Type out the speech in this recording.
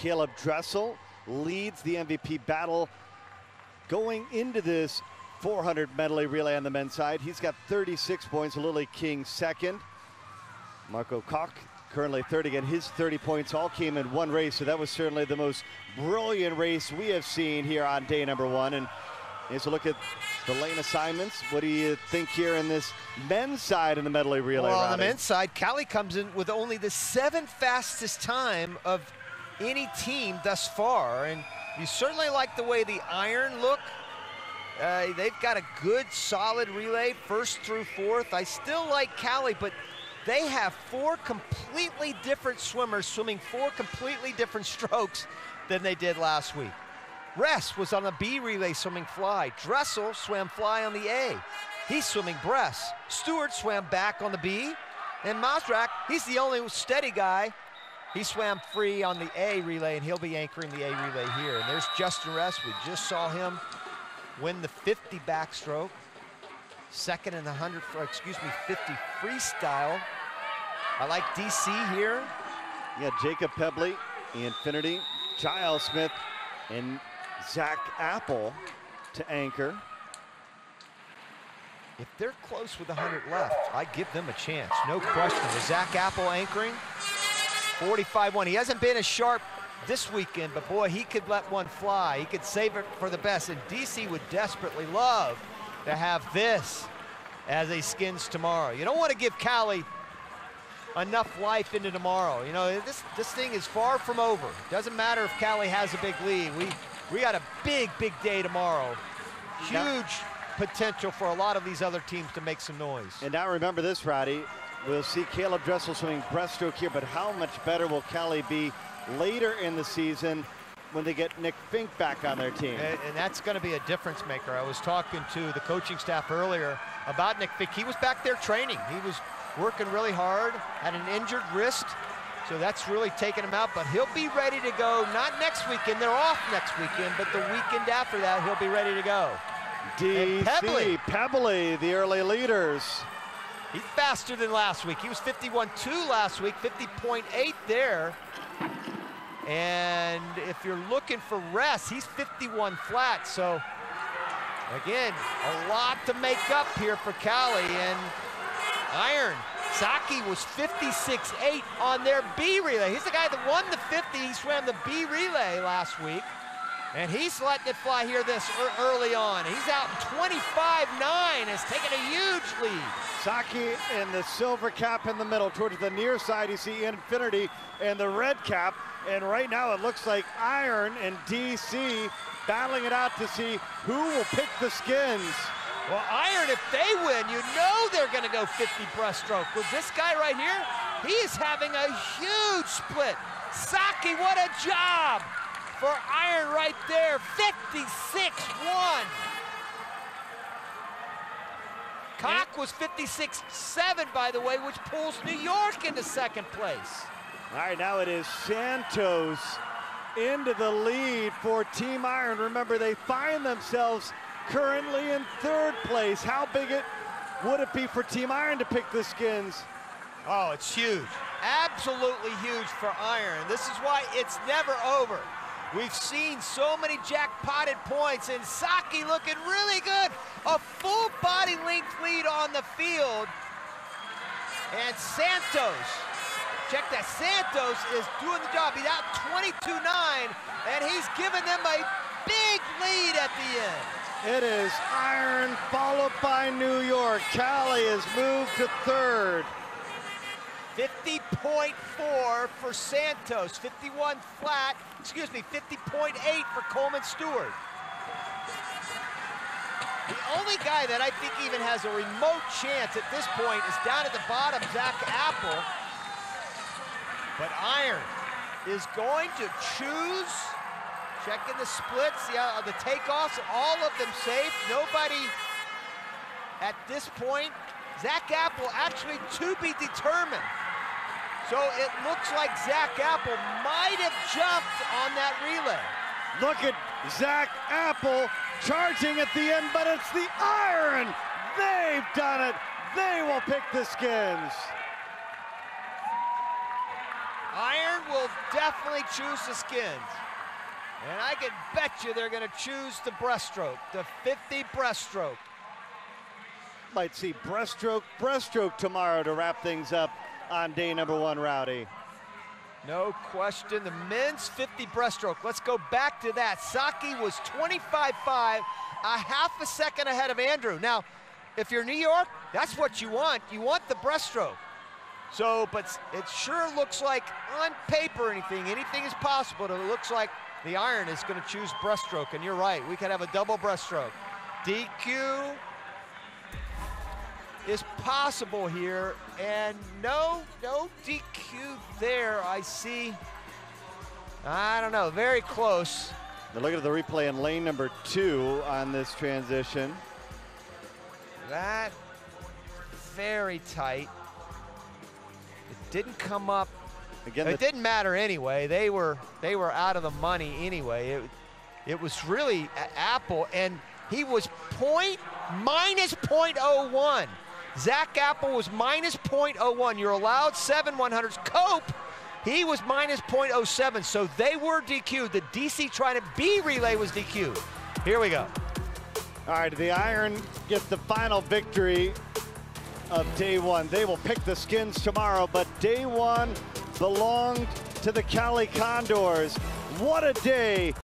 Caleb Dressel leads the MVP battle going into this 400 medley relay on the men's side. He's got 36 points, Lily King second. Marco Koch currently third again. His 30 points all came in one race, so that was certainly the most brilliant race we have seen here on day number one. And here's a look at the lane assignments. What do you think here in this men's side in the medley relay? Well, Roddy? on the men's side, Cali comes in with only the 7th fastest time of any team thus far, and you certainly like the way the Iron look. They've got a good, solid relay, first through fourth. I still like Cali, but they have 4 completely different swimmers swimming 4 completely different strokes than they did last week. Ress was on the B relay swimming fly. Dressel swam fly on the A. He's swimming breast. Stewart swam back on the B. And Mazrak, he's the only steady guy. He swam free on the A relay, and he'll be anchoring the A relay here. And there's Justin Ress. We just saw him win the 50 backstroke. Second in the 50 freestyle. I like DC here. Yeah, Jacob Pebley, Infinity, Giles Smith, and Zach Apple to anchor. If they're close with 100 left, I give them a chance, no question. Is Zach Apple anchoring? 45-1. He hasn't been as sharp this weekend, but boy, he could let one fly. He could save it for the best, and DC would desperately love to have this as a skins tomorrow. You don't want to give Cali enough life into tomorrow. You know, this thing is far from over. Doesn't matter if Cali has a big lead. We got a big day tomorrow. Huge potential for a lot of these other teams to make some noise. And now remember this, Roddy. We'll see Caleb Dressel swimming breaststroke here, but how much better will Cali be later in the season when they get Nick Fink back on their team? And that's going to be a difference maker. I was talking to the coaching staff earlier about Nick Fink. He was back there training. He was working really hard, had an injured wrist, so that's really taking him out, but he'll be ready to go, not next weekend, they're off next weekend, but the weekend after that, he'll be ready to go. DC Pebley, the early leaders. He's faster than last week. He was 51.2 last week, 50.8 there. And if you're looking for Ress, he's 51 flat, so again, a lot to make up here for Cali. And Iron, Saki was 56.8 on their B relay. He's the guy that won the 50. He swam the B relay last week. And he's letting it fly here early on. He's out in 25.9, has taken a huge lead. Saki in the silver cap in the middle. Towards the near side, you see Infinity and the red cap. And right now, it looks like Iron and DC battling it out to see who will pick the skins. Well, Iron, if they win, you know they're going to go 50 breaststroke. With this guy right here, he is having a huge split. Saki, what a job for Iron right there, 56.1. Koch was 56.7, by the way, which pulls New York into second place. All right, now it is Santos into the lead for Team Iron. Remember, they find themselves currently in third place. How big would it be for Team Iron to pick the skins? Oh, it's huge. Absolutely huge for Iron. This is why it's never over. We've seen so many jackpotted points, and Saki looking really good. A full body length lead on the field. And Santos, check that, Santos is doing the job. He's out 22.9, and he's giving them a big lead at the end. It is Iron followed by New York. Cali has moved to third. 50.4 for Santos, 51 flat, 50.8 for Coleman Stewart. The only guy that I think even has a remote chance at this point is down at the bottom, Zach Apple. But Iron is going to choose, checking the splits, the takeoffs, all of them safe. Nobody at this point. Zach Apple actually to be determined. So it looks like Zach Apple might have jumped on that relay. Look at Zach Apple charging at the end, but it's the Iron. They've done it. They will pick the skins. Iron iron will definitely choose the skins. And I can bet you they're going to choose the breaststroke, the 50 breaststroke. Might see breaststroke tomorrow to wrap things up on day number 1, Rowdy. No question, the men's 50 breaststroke. Let's go back to that. Saki was 25.5, a half a second ahead of Andrew. Now, if you're New York, that's what you want. You want the breaststroke. So, but it sure looks like on paper anything is possible. It looks like the iron is going to choose breaststroke, and you're right. We could have a double breaststroke. DQ is possible here, and no DQ there. I see, I don't know, very close. Now look at the replay in lane number 2 on this transition. That very tight. It didn't come up. Again, it didn't matter anyway. They were out of the money anyway. It was really Apple, and he was minus 0.01. Zach Apple was minus 0.01. You're allowed 7 100s. Cope, he was minus 0.07, so they were DQ'd. The DC Trident B relay was DQ'd. Here we go. All right, the iron gets the final victory of day 1. They will pick the skins tomorrow, but day 1 belonged to the Cali Condors. What a day